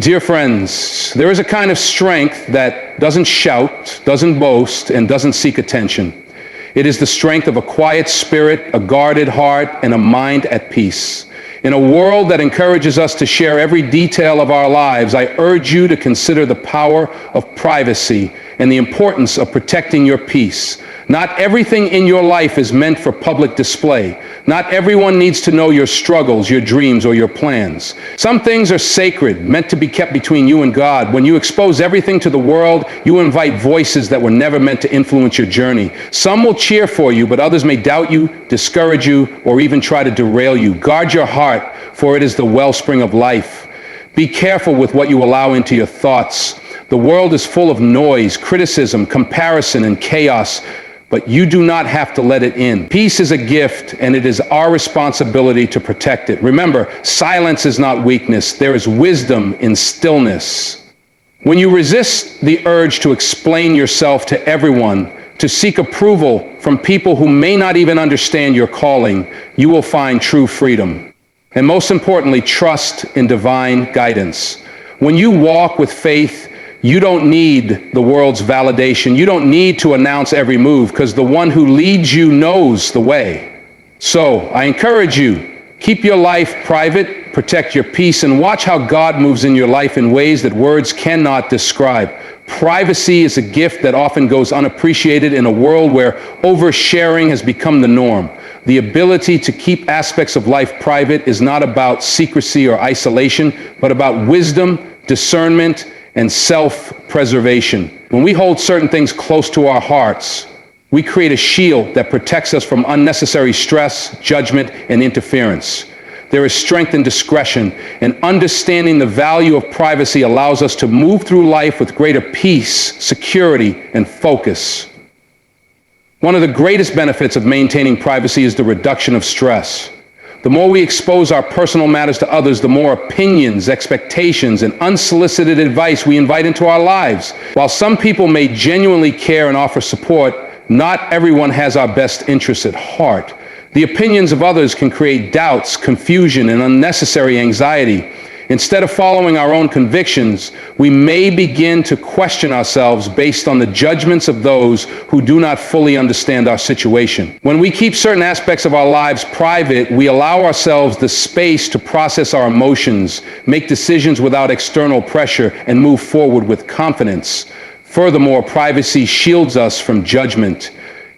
Dear friends, there is a kind of strength that doesn't shout, doesn't boast, and doesn't seek attention. It is the strength of a quiet spirit, a guarded heart, and a mind at peace. In a world that encourages us to share every detail of our lives, I urge you to consider the power of privacy and the importance of protecting your peace. Not everything in your life is meant for public display. Not everyone needs to know your struggles, your dreams, or your plans. Some things are sacred, meant to be kept between you and God. When you expose everything to the world, you invite voices that were never meant to influence your journey. Some will cheer for you, but others may doubt you, discourage you, or even try to derail you. Guard your heart, for it is the wellspring of life. Be careful with what you allow into your thoughts. The world is full of noise, criticism, comparison, and chaos, but you do not have to let it in. Peace is a gift, and it is our responsibility to protect it. Remember, silence is not weakness. There is wisdom in stillness. When you resist the urge to explain yourself to everyone, to seek approval from people who may not even understand your calling, you will find true freedom. And most importantly, trust in divine guidance. When you walk with faith, you don't need the world's validation. You don't need to announce every move, because the one who leads you knows the way. So I encourage you, keep your life private, protect your peace, and watch how God moves in your life in ways that words cannot describe. Privacy is a gift that often goes unappreciated in a world where oversharing has become the norm. The ability to keep aspects of life private is not about secrecy or isolation, but about wisdom, discernment, and self-preservation. When we hold certain things close to our hearts, we create a shield that protects us from unnecessary stress, judgment, and interference. There is strength in discretion, and understanding the value of privacy allows us to move through life with greater peace, security, and focus. One of the greatest benefits of maintaining privacy is the reduction of stress. The more we expose our personal matters to others, the more opinions, expectations, and unsolicited advice we invite into our lives. While some people may genuinely care and offer support, not everyone has our best interests at heart. The opinions of others can create doubts, confusion, and unnecessary anxiety. Instead of following our own convictions, we may begin to question ourselves based on the judgments of those who do not fully understand our situation. When we keep certain aspects of our lives private, we allow ourselves the space to process our emotions, make decisions without external pressure, and move forward with confidence. Furthermore, privacy shields us from judgment.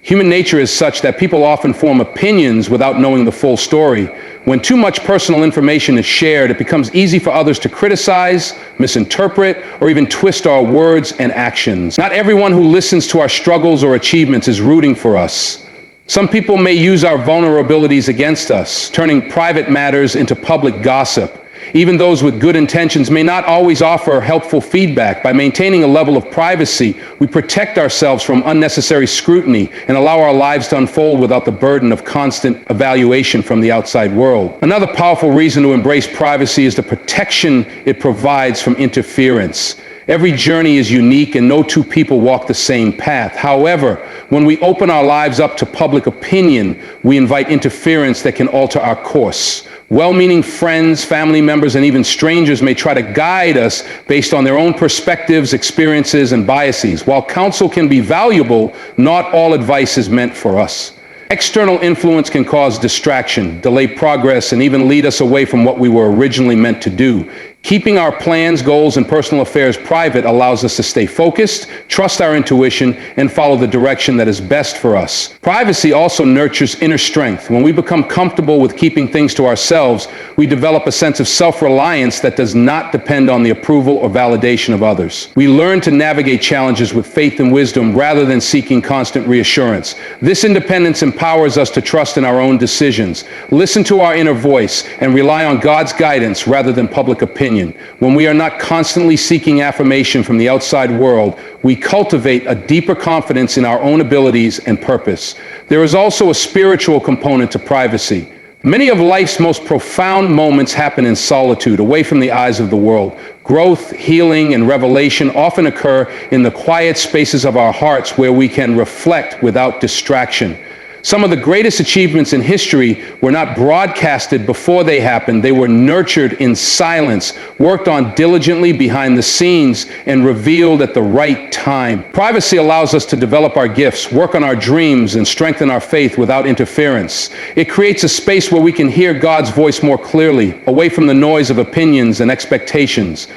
Human nature is such that people often form opinions without knowing the full story. When too much personal information is shared, it becomes easy for others to criticize, misinterpret, or even twist our words and actions. Not everyone who listens to our struggles or achievements is rooting for us. Some people may use our vulnerabilities against us, turning private matters into public gossip. Even those with good intentions may not always offer helpful feedback. By maintaining a level of privacy, we protect ourselves from unnecessary scrutiny and allow our lives to unfold without the burden of constant evaluation from the outside world. Another powerful reason to embrace privacy is the protection it provides from interference. Every journey is unique, and no two people walk the same path. However, when we open our lives up to public opinion, we invite interference that can alter our course. Well-meaning friends, family members, and even strangers may try to guide us based on their own perspectives, experiences, and biases. While counsel can be valuable, not all advice is meant for us. External influence can cause distraction, delay progress, and even lead us away from what we were originally meant to do. Keeping our plans, goals, and personal affairs private allows us to stay focused, trust our intuition, and follow the direction that is best for us. Privacy also nurtures inner strength. When we become comfortable with keeping things to ourselves, we develop a sense of self-reliance that does not depend on the approval or validation of others. We learn to navigate challenges with faith and wisdom rather than seeking constant reassurance. This independence empowers us to trust in our own decisions, listen to our inner voice, and rely on God's guidance rather than public opinion. When we are not constantly seeking affirmation from the outside world, we cultivate a deeper confidence in our own abilities and purpose. There is also a spiritual component to privacy. Many of life's most profound moments happen in solitude, away from the eyes of the world. Growth, healing, and revelation often occur in the quiet spaces of our hearts where we can reflect without distraction. Some of the greatest achievements in history were not broadcasted before they happened. They were nurtured in silence, worked on diligently behind the scenes, and revealed at the right time. Privacy allows us to develop our gifts, work on our dreams, and strengthen our faith without interference. It creates a space where we can hear God's voice more clearly, away from the noise of opinions and expectations.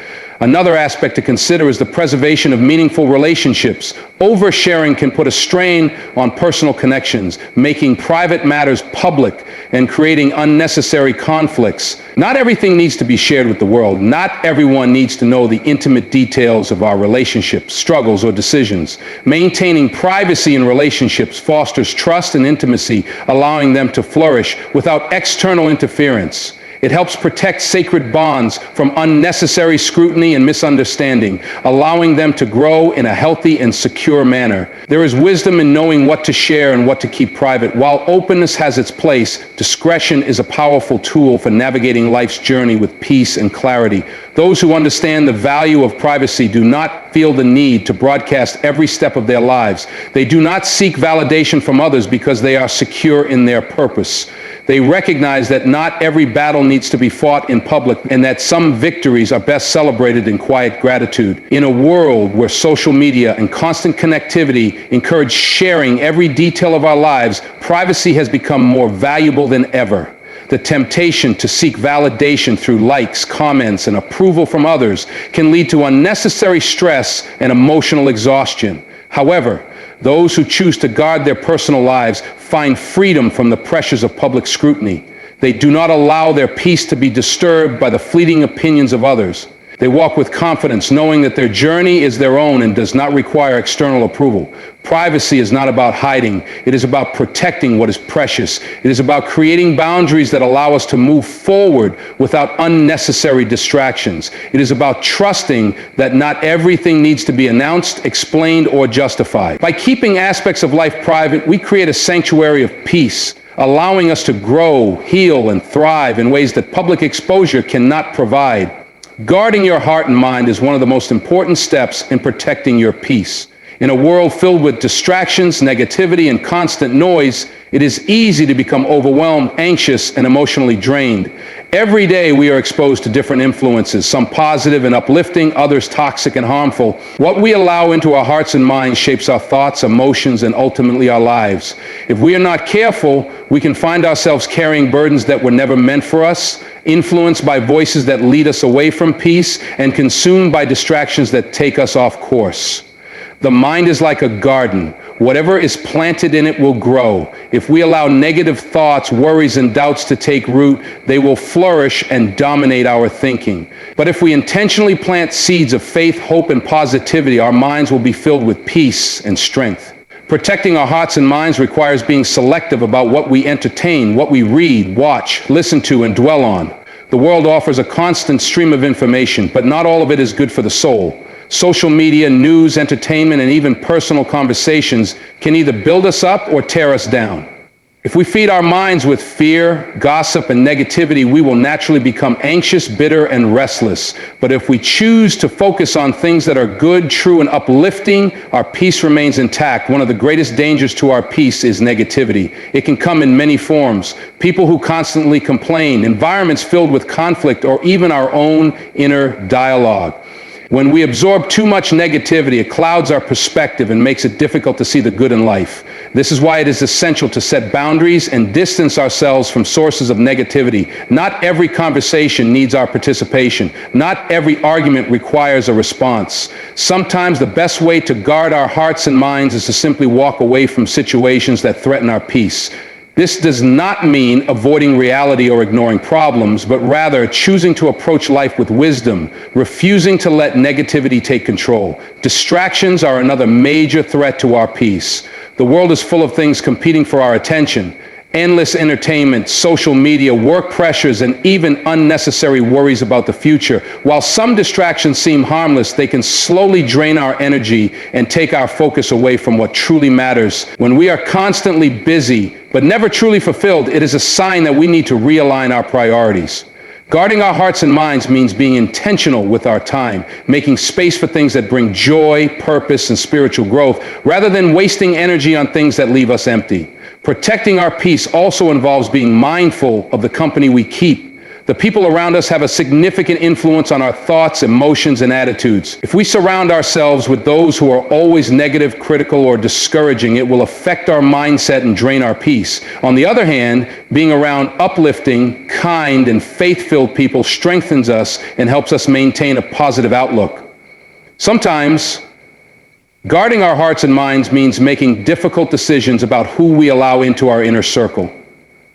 Another aspect to consider is the preservation of meaningful relationships. Oversharing can put a strain on personal connections, making private matters public and creating unnecessary conflicts. Not everything needs to be shared with the world. Not everyone needs to know the intimate details of our relationships, struggles, or decisions. Maintaining privacy in relationships fosters trust and intimacy, allowing them to flourish without external interference. It helps protect sacred bonds from unnecessary scrutiny and misunderstanding, allowing them to grow in a healthy and secure manner. There is wisdom in knowing what to share and what to keep private. While openness has its place, discretion is a powerful tool for navigating life's journey with peace and clarity. Those who understand the value of privacy do not feel the need to broadcast every step of their lives. They do not seek validation from others because they are secure in their purpose. They recognize that not every battle needs to be fought in public and that some victories are best celebrated in quiet gratitude. In a world where social media and constant connectivity encourage sharing every detail of our lives, privacy has become more valuable than ever. The temptation to seek validation through likes, comments, and approval from others can lead to unnecessary stress and emotional exhaustion. However, those who choose to guard their personal lives find freedom from the pressures of public scrutiny. They do not allow their peace to be disturbed by the fleeting opinions of others. They walk with confidence, knowing that their journey is their own and does not require external approval. Privacy is not about hiding. It is about protecting what is precious. It is about creating boundaries that allow us to move forward without unnecessary distractions. It is about trusting that not everything needs to be announced, explained, or justified. By keeping aspects of life private, we create a sanctuary of peace, allowing us to grow, heal, and thrive in ways that public exposure cannot provide. Guarding your heart and mind is one of the most important steps in protecting your peace. In a world filled with distractions, negativity, and constant noise, it is easy to become overwhelmed, anxious, and emotionally drained. Every day we are exposed to different influences, some positive and uplifting, others toxic and harmful. What we allow into our hearts and minds shapes our thoughts, emotions, and ultimately our lives. If we are not careful, we can find ourselves carrying burdens that were never meant for us, influenced by voices that lead us away from peace, and consumed by distractions that take us off course. The mind is like a garden. Whatever is planted in it will grow. If we allow negative thoughts, worries, and doubts to take root, they will flourish and dominate our thinking. But if we intentionally plant seeds of faith, hope, and positivity, our minds will be filled with peace and strength. Protecting our hearts and minds requires being selective about what we entertain, what we read, watch, listen to, and dwell on. The world offers a constant stream of information, but not all of it is good for the soul. Social media, news, entertainment, and even personal conversations can either build us up or tear us down. If we feed our minds with fear, gossip, and negativity, we will naturally become anxious, bitter, and restless. But if we choose to focus on things that are good, true, and uplifting, our peace remains intact. One of the greatest dangers to our peace is negativity. It can come in many forms. People who constantly complain, environments filled with conflict, or even our own inner dialogue. When we absorb too much negativity, it clouds our perspective and makes it difficult to see the good in life. This is why it is essential to set boundaries and distance ourselves from sources of negativity. Not every conversation needs our participation. Not every argument requires a response. Sometimes the best way to guard our hearts and minds is to simply walk away from situations that threaten our peace. This does not mean avoiding reality or ignoring problems, but rather choosing to approach life with wisdom, refusing to let negativity take control. Distractions are another major threat to our peace. The world is full of things competing for our attention. Endless entertainment, social media, work pressures, and even unnecessary worries about the future. While some distractions seem harmless, they can slowly drain our energy and take our focus away from what truly matters. When we are constantly busy, but never truly fulfilled, it is a sign that we need to realign our priorities. Guarding our hearts and minds means being intentional with our time, making space for things that bring joy, purpose, and spiritual growth, rather than wasting energy on things that leave us empty. Protecting our peace also involves being mindful of the company we keep. The people around us have a significant influence on our thoughts, emotions, and attitudes. If we surround ourselves with those who are always negative, critical, or discouraging, it will affect our mindset and drain our peace. On the other hand, being around uplifting, kind, and faith-filled people strengthens us and helps us maintain a positive outlook. Sometimes, guarding our hearts and minds means making difficult decisions about who we allow into our inner circle.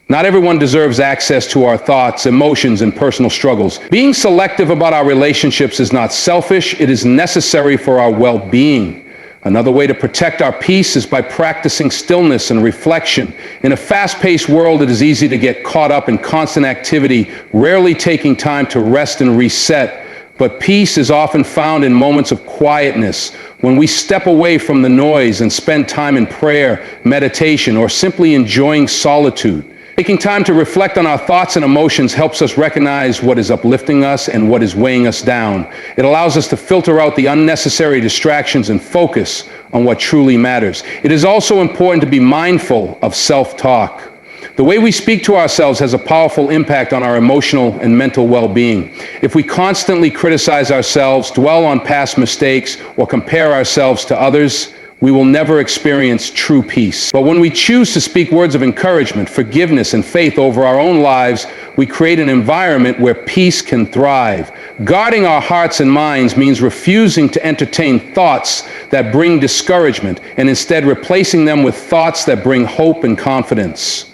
Not everyone deserves access to our thoughts, emotions, and personal struggles. Being selective about our relationships is not selfish, it is necessary for our well-being. Another way to protect our peace is by practicing stillness and reflection. In a fast-paced world, it is easy to get caught up in constant activity, rarely taking time to rest and reset. But peace is often found in moments of quietness, when we step away from the noise and spend time in prayer, meditation, or simply enjoying solitude. Taking time to reflect on our thoughts and emotions helps us recognize what is uplifting us and what is weighing us down. It allows us to filter out the unnecessary distractions and focus on what truly matters. It is also important to be mindful of self-talk. The way we speak to ourselves has a powerful impact on our emotional and mental well-being. If we constantly criticize ourselves, dwell on past mistakes, or compare ourselves to others, we will never experience true peace. But when we choose to speak words of encouragement, forgiveness, and faith over our own lives, we create an environment where peace can thrive. Guarding our hearts and minds means refusing to entertain thoughts that bring discouragement and instead replacing them with thoughts that bring hope and confidence.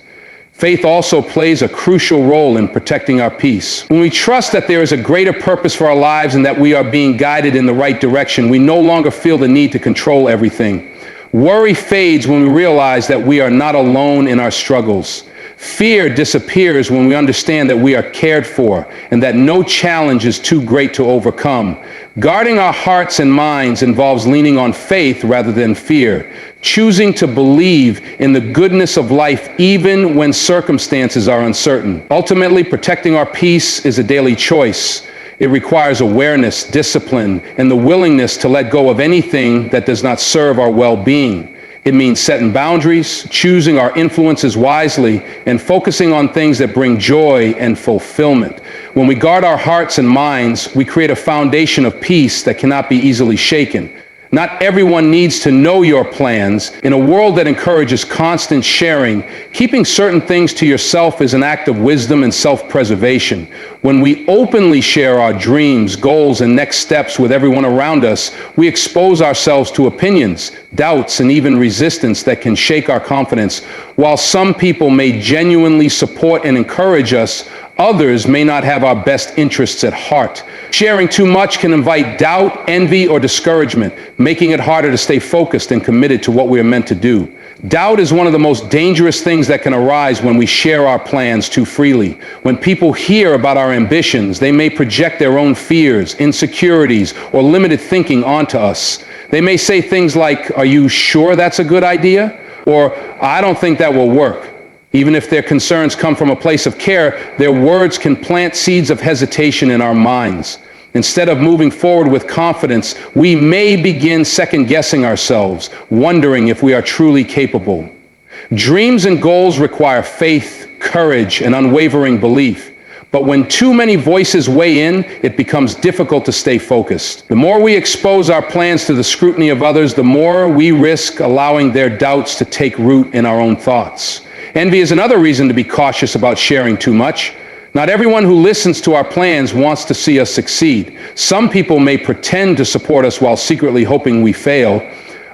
Faith also plays a crucial role in protecting our peace. When we trust that there is a greater purpose for our lives and that we are being guided in the right direction, we no longer feel the need to control everything. Worry fades when we realize that we are not alone in our struggles. Fear disappears when we understand that we are cared for and that no challenge is too great to overcome. Guarding our hearts and minds involves leaning on faith rather than fear, choosing to believe in the goodness of life even when circumstances are uncertain. Ultimately, protecting our peace is a daily choice. It requires awareness, discipline, and the willingness to let go of anything that does not serve our well-being. It means setting boundaries, choosing our influences wisely, and focusing on things that bring joy and fulfillment. When we guard our hearts and minds, we create a foundation of peace that cannot be easily shaken. Not everyone needs to know your plans. In a world that encourages constant sharing, keeping certain things to yourself is an act of wisdom and self-preservation. When we openly share our dreams, goals, and next steps with everyone around us, we expose ourselves to opinions, doubts, and even resistance that can shake our confidence. While some people may genuinely support and encourage us, others may not have our best interests at heart. Sharing too much can invite doubt, envy, or discouragement, making it harder to stay focused and committed to what we are meant to do. Doubt is one of the most dangerous things that can arise when we share our plans too freely. When people hear about our ambitions, they may project their own fears, insecurities, or limited thinking onto us. They may say things like, "Are you sure that's a good idea?" Or, "I don't think that will work." Even if their concerns come from a place of care, their words can plant seeds of hesitation in our minds. Instead of moving forward with confidence, we may begin second-guessing ourselves, wondering if we are truly capable. Dreams and goals require faith, courage, and unwavering belief. But when too many voices weigh in, it becomes difficult to stay focused. The more we expose our plans to the scrutiny of others, the more we risk allowing their doubts to take root in our own thoughts. Envy is another reason to be cautious about sharing too much. Not everyone who listens to our plans wants to see us succeed. Some people may pretend to support us while secretly hoping we fail.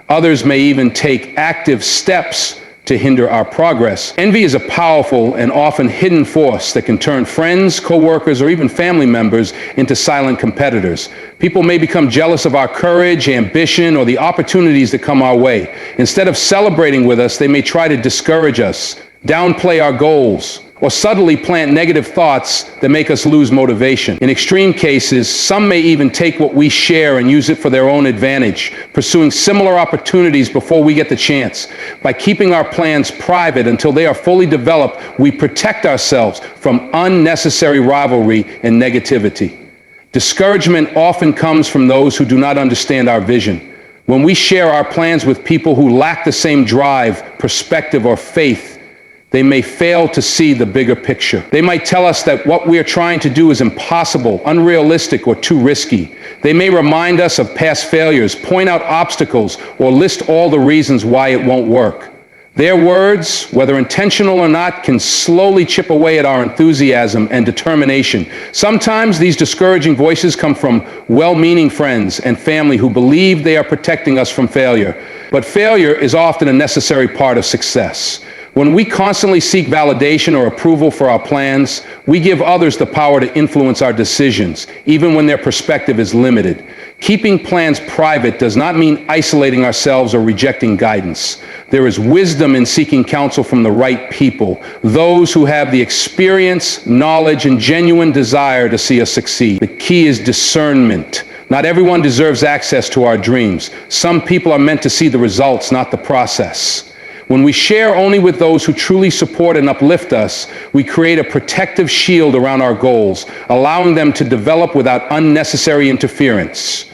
Others may even take active steps to hinder our progress. Envy is a powerful and often hidden force that can turn friends, co-workers, or even family members into silent competitors. People may become jealous of our courage, ambition, or the opportunities that come our way. Instead of celebrating with us, they may try to discourage us, downplay our goals, or subtly plant negative thoughts that make us lose motivation. In extreme cases, some may even take what we share and use it for their own advantage, pursuing similar opportunities before we get the chance. By keeping our plans private until they are fully developed, we protect ourselves from unnecessary rivalry and negativity. Discouragement often comes from those who do not understand our vision. When we share our plans with people who lack the same drive, perspective, or faith, they may fail to see the bigger picture. They might tell us that what we are trying to do is impossible, unrealistic, or too risky. They may remind us of past failures, point out obstacles, or list all the reasons why it won't work. Their words, whether intentional or not, can slowly chip away at our enthusiasm and determination. Sometimes these discouraging voices come from well-meaning friends and family who believe they are protecting us from failure. But failure is often a necessary part of success. When we constantly seek validation or approval for our plans, we give others the power to influence our decisions, even when their perspective is limited. Keeping plans private does not mean isolating ourselves or rejecting guidance. There is wisdom in seeking counsel from the right people, those who have the experience, knowledge, and genuine desire to see us succeed. The key is discernment. Not everyone deserves access to our dreams. Some people are meant to see the results, not the process. When we share only with those who truly support and uplift us, we create a protective shield around our goals, allowing them to develop without unnecessary interference.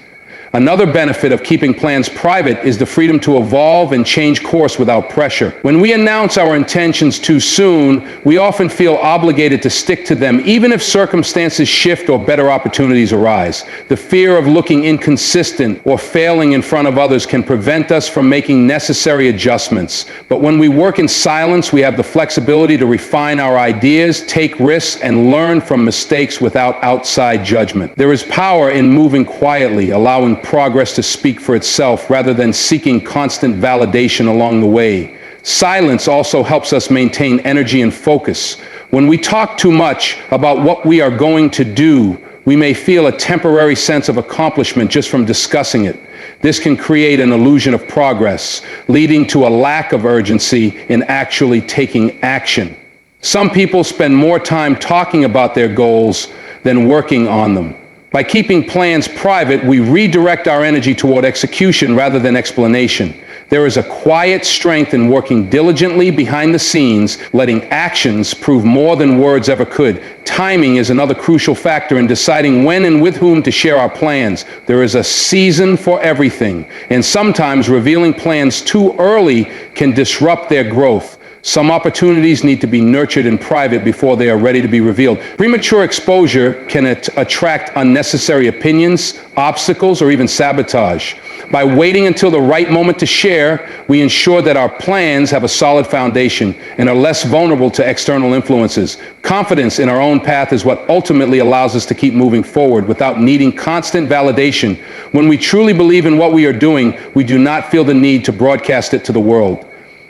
Another benefit of keeping plans private is the freedom to evolve and change course without pressure. When we announce our intentions too soon, we often feel obligated to stick to them, even if circumstances shift or better opportunities arise. The fear of looking inconsistent or failing in front of others can prevent us from making necessary adjustments. But when we work in silence, we have the flexibility to refine our ideas, take risks, and learn from mistakes without outside judgment. There is power in moving quietly, allowing progress to speak for itself rather than seeking constant validation along the way. Silence also helps us maintain energy and focus. When we talk too much about what we are going to do, we may feel a temporary sense of accomplishment just from discussing it. This can create an illusion of progress, leading to a lack of urgency in actually taking action. Some people spend more time talking about their goals than working on them. By keeping plans private, we redirect our energy toward execution rather than explanation. There is a quiet strength in working diligently behind the scenes, letting actions prove more than words ever could. Timing is another crucial factor in deciding when and with whom to share our plans. There is a season for everything, and sometimes revealing plans too early can disrupt their growth. Some opportunities need to be nurtured in private before they are ready to be revealed. Premature exposure can attract unnecessary opinions, obstacles, or even sabotage. By waiting until the right moment to share, we ensure that our plans have a solid foundation and are less vulnerable to external influences. Confidence in our own path is what ultimately allows us to keep moving forward without needing constant validation. When we truly believe in what we are doing, we do not feel the need to broadcast it to the world.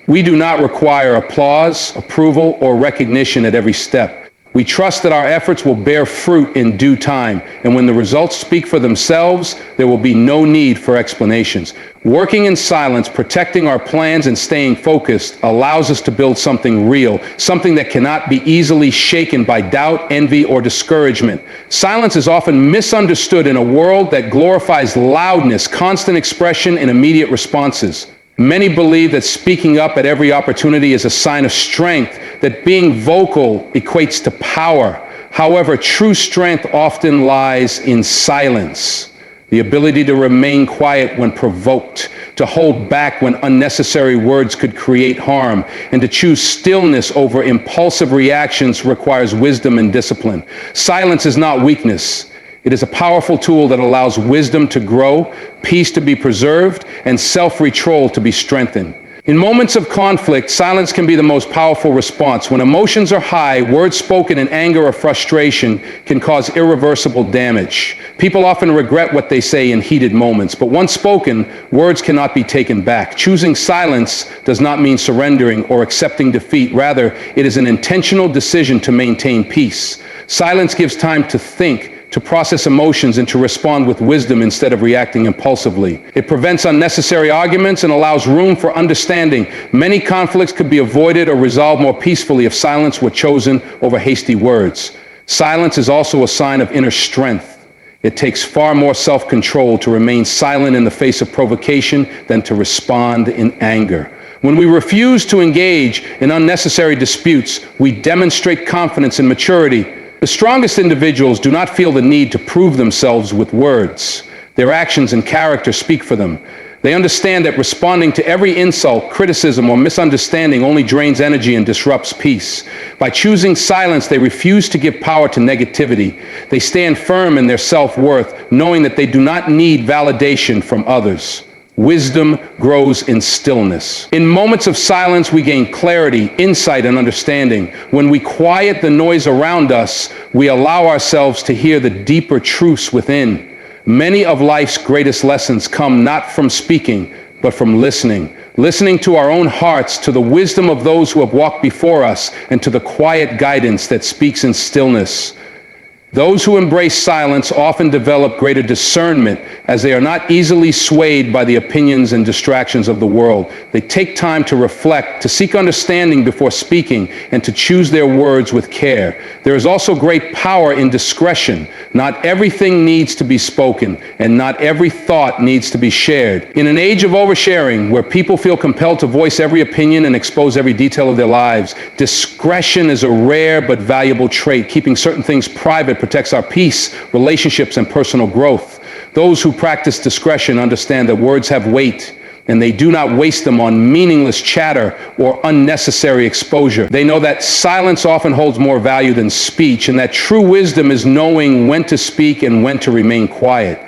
We do not require applause, approval, or recognition at every step. We trust that our efforts will bear fruit in due time, and when the results speak for themselves, there will be no need for explanations. Working in silence, protecting our plans, and staying focused allows us to build something real, something that cannot be easily shaken by doubt, envy, or discouragement. Silence is often misunderstood in a world that glorifies loudness, constant expression, and immediate responses. Many believe that speaking up at every opportunity is a sign of strength, that being vocal equates to power. However, true strength often lies in silence. The ability to remain quiet when provoked, to hold back when unnecessary words could create harm, and to choose stillness over impulsive reactions requires wisdom and discipline. Silence is not weakness. It is a powerful tool that allows wisdom to grow, peace to be preserved, and self-control to be strengthened. In moments of conflict, silence can be the most powerful response. When emotions are high, words spoken in anger or frustration can cause irreversible damage. People often regret what they say in heated moments, but once spoken, words cannot be taken back. Choosing silence does not mean surrendering or accepting defeat. Rather, it is an intentional decision to maintain peace. Silence gives time to think, to process emotions, and to respond with wisdom instead of reacting impulsively. It prevents unnecessary arguments and allows room for understanding. Many conflicts could be avoided or resolved more peacefully if silence were chosen over hasty words. Silence is also a sign of inner strength. It takes far more self-control to remain silent in the face of provocation than to respond in anger. When we refuse to engage in unnecessary disputes, we demonstrate confidence and maturity. The strongest individuals do not feel the need to prove themselves with words. Their actions and character speak for them. They understand that responding to every insult, criticism, or misunderstanding only drains energy and disrupts peace. By choosing silence, they refuse to give power to negativity. They stand firm in their self-worth, knowing that they do not need validation from others. Wisdom grows in stillness. In moments of silence, we gain clarity, insight, and understanding. When we quiet the noise around us, we allow ourselves to hear the deeper truths within. Many of life's greatest lessons come not from speaking, but from listening. Listening to our own hearts, to the wisdom of those who have walked before us, and to the quiet guidance that speaks in stillness. Those who embrace silence often develop greater discernment, as they are not easily swayed by the opinions and distractions of the world. They take time to reflect, to seek understanding before speaking, and to choose their words with care. There is also great power in discretion. Not everything needs to be spoken, and not every thought needs to be shared. In an age of oversharing, where people feel compelled to voice every opinion and expose every detail of their lives, discretion is a rare but valuable trait. Keeping certain things private protects our peace, relationships, and personal growth. Those who practice discretion understand that words have weight, and they do not waste them on meaningless chatter or unnecessary exposure. They know that silence often holds more value than speech, and that true wisdom is knowing when to speak and when to remain quiet.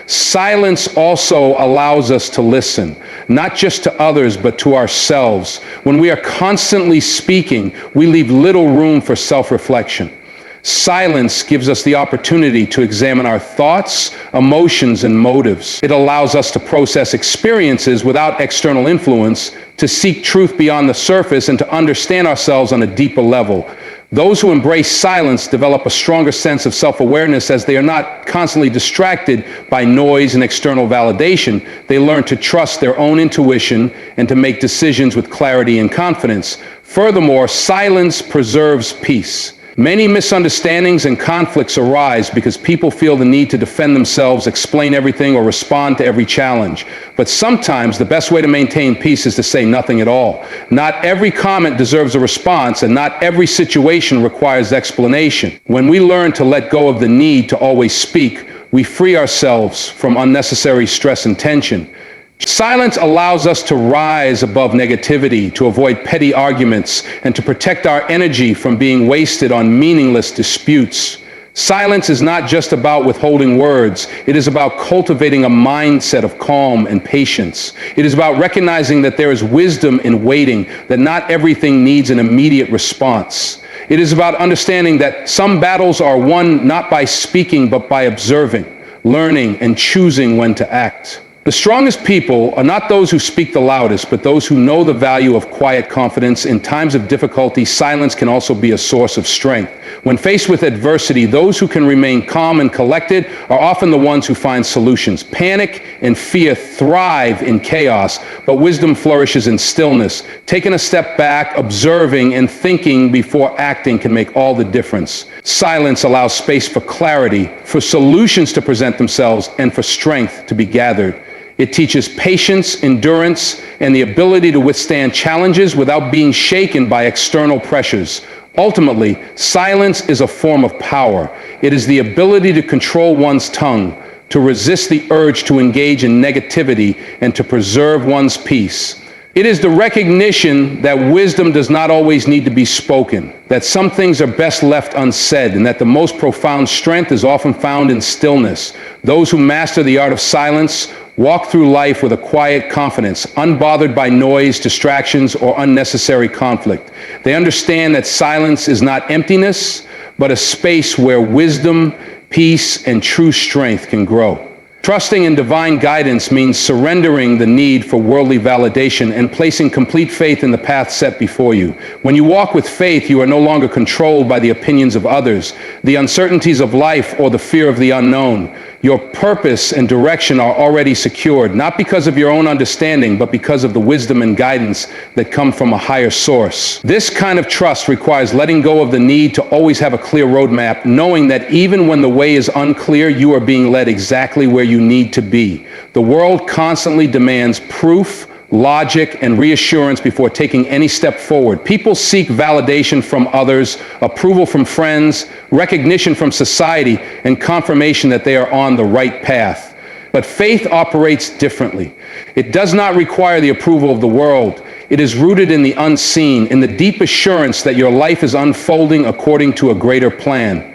Silence also allows us to listen, not just to others, but to ourselves. When we are constantly speaking, we leave little room for self-reflection. Silence gives us the opportunity to examine our thoughts, emotions, and motives. It allows us to process experiences without external influence, to seek truth beyond the surface, and to understand ourselves on a deeper level. Those who embrace silence develop a stronger sense of self-awareness, as they are not constantly distracted by noise and external validation. They learn to trust their own intuition and to make decisions with clarity and confidence. Furthermore, silence preserves peace. Many misunderstandings and conflicts arise because people feel the need to defend themselves, explain everything, or respond to every challenge. But sometimes the best way to maintain peace is to say nothing at all. Not every comment deserves a response, and not every situation requires explanation. When we learn to let go of the need to always speak, we free ourselves from unnecessary stress and tension. Silence allows us to rise above negativity, to avoid petty arguments, and to protect our energy from being wasted on meaningless disputes. Silence is not just about withholding words. It is about cultivating a mindset of calm and patience. It is about recognizing that there is wisdom in waiting, that not everything needs an immediate response. It is about understanding that some battles are won not by speaking, but by observing, learning, and choosing when to act. The strongest people are not those who speak the loudest, but those who know the value of quiet confidence. In times of difficulty, silence can also be a source of strength. When faced with adversity, those who can remain calm and collected are often the ones who find solutions. Panic and fear thrive in chaos, but wisdom flourishes in stillness. Taking a step back, observing, and thinking before acting can make all the difference. Silence allows space for clarity, for solutions to present themselves, and for strength to be gathered. It teaches patience, endurance, and the ability to withstand challenges without being shaken by external pressures. Ultimately, silence is a form of power. It is the ability to control one's tongue, to resist the urge to engage in negativity, and to preserve one's peace. It is the recognition that wisdom does not always need to be spoken, that some things are best left unsaid, and that the most profound strength is often found in stillness. Those who master the art of silence walk through life with a quiet confidence, unbothered by noise, distractions, or unnecessary conflict. They understand that silence is not emptiness, but a space where wisdom, peace, and true strength can grow. Trusting in divine guidance means surrendering the need for worldly validation and placing complete faith in the path set before you. When you walk with faith, you are no longer controlled by the opinions of others, the uncertainties of life, or the fear of the unknown. Your purpose and direction are already secured, not because of your own understanding, but because of the wisdom and guidance that come from a higher source. This kind of trust requires letting go of the need to always have a clear roadmap, knowing that even when the way is unclear, you are being led exactly where you need to be. The world constantly demands proof, logic, and reassurance before taking any step forward. People seek validation from others, approval from friends, recognition from society, and confirmation that they are on the right path. But faith operates differently. It does not require the approval of the world. It is rooted in the unseen, in the deep assurance that your life is unfolding according to a greater plan.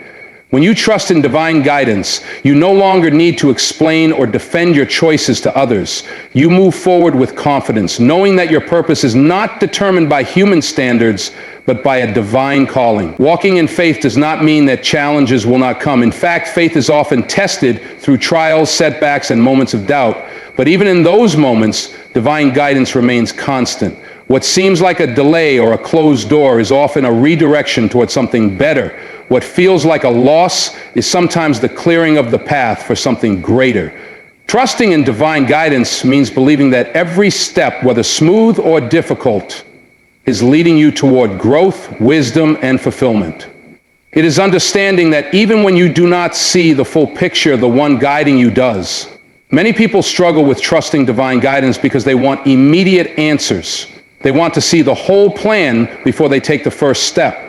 When you trust in divine guidance, you no longer need to explain or defend your choices to others. You move forward with confidence, knowing that your purpose is not determined by human standards, but by a divine calling. Walking in faith does not mean that challenges will not come. In fact, faith is often tested through trials, setbacks, and moments of doubt. But even in those moments, divine guidance remains constant. What seems like a delay or a closed door is often a redirection towards something better. What feels like a loss is sometimes the clearing of the path for something greater. Trusting in divine guidance means believing that every step, whether smooth or difficult, is leading you toward growth, wisdom, and fulfillment. It is understanding that even when you do not see the full picture, the one guiding you does. Many people struggle with trusting divine guidance because they want immediate answers. They want to see the whole plan before they take the first step.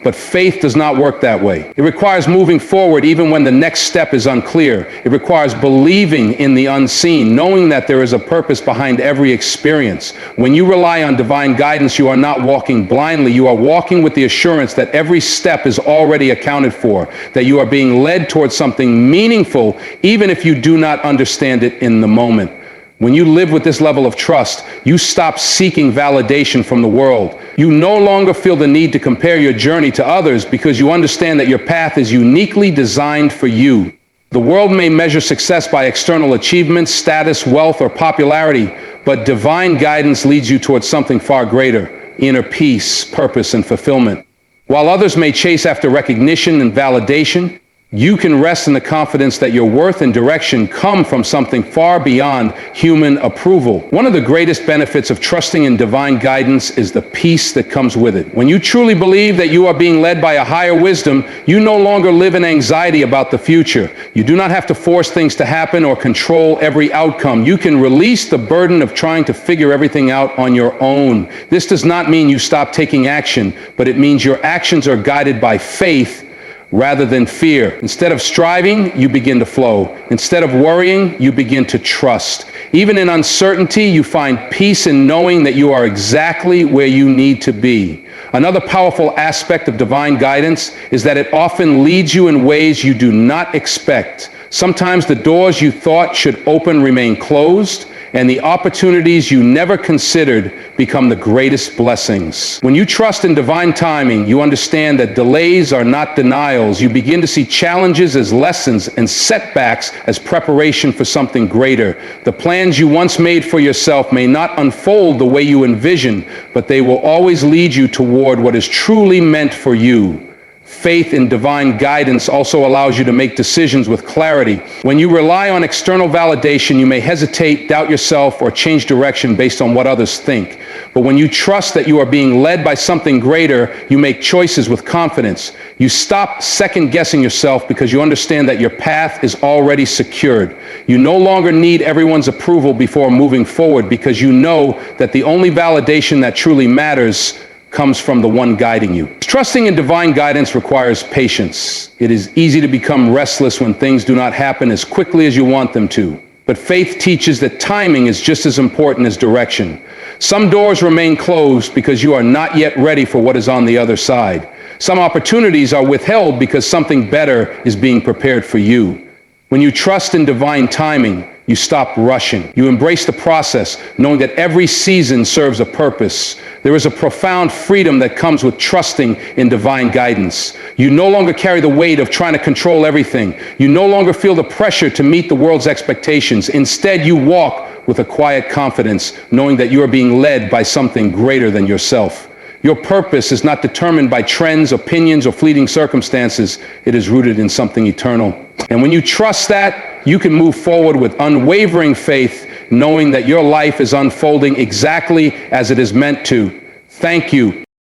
But faith does not work that way. It requires moving forward even when the next step is unclear. It requires believing in the unseen, knowing that there is a purpose behind every experience. When you rely on divine guidance, you are not walking blindly. You are walking with the assurance that every step is already accounted for, that you are being led towards something meaningful, even if you do not understand it in the moment. When you live with this level of trust, you stop seeking validation from the world. You no longer feel the need to compare your journey to others because you understand that your path is uniquely designed for you. The world may measure success by external achievements, status, wealth, or popularity, but divine guidance leads you towards something far greater: inner peace, purpose, and fulfillment. While others may chase after recognition and validation, you can rest in the confidence that your worth and direction come from something far beyond human approval. One of the greatest benefits of trusting in divine guidance is the peace that comes with it. When you truly believe that you are being led by a higher wisdom, you no longer live in anxiety about the future. You do not have to force things to happen or control every outcome. You can release the burden of trying to figure everything out on your own. This does not mean you stop taking action, but it means your actions are guided by faith rather than fear. Instead of striving, you begin to flow. Instead of worrying, you begin to trust. Even in uncertainty, you find peace in knowing that you are exactly where you need to be. Another powerful aspect of divine guidance is that it often leads you in ways you do not expect. Sometimes the doors you thought should open remain closed, and the opportunities you never considered become the greatest blessings. When you trust in divine timing, you understand that delays are not denials. You begin to see challenges as lessons and setbacks as preparation for something greater. The plans you once made for yourself may not unfold the way you envisioned, but they will always lead you toward what is truly meant for you. Faith in divine guidance also allows you to make decisions with clarity. When you rely on external validation, you may hesitate, doubt yourself, or change direction based on what others think. But when you trust that you are being led by something greater, you make choices with confidence. You stop second-guessing yourself because you understand that your path is already secured. You no longer need everyone's approval before moving forward because you know that the only validation that truly matters comes from the one guiding you. Trusting in divine guidance requires patience. It is easy to become restless when things do not happen as quickly as you want them to. But faith teaches that timing is just as important as direction. Some doors remain closed because you are not yet ready for what is on the other side. Some opportunities are withheld because something better is being prepared for you. When you trust in divine timing, you stop rushing. You embrace the process, knowing that every season serves a purpose. There is a profound freedom that comes with trusting in divine guidance. You no longer carry the weight of trying to control everything. You no longer feel the pressure to meet the world's expectations. Instead, you walk with a quiet confidence, knowing that you are being led by something greater than yourself. Your purpose is not determined by trends, opinions, or fleeting circumstances. It is rooted in something eternal. And when you trust that, you can move forward with unwavering faith, knowing that your life is unfolding exactly as it is meant to. Thank you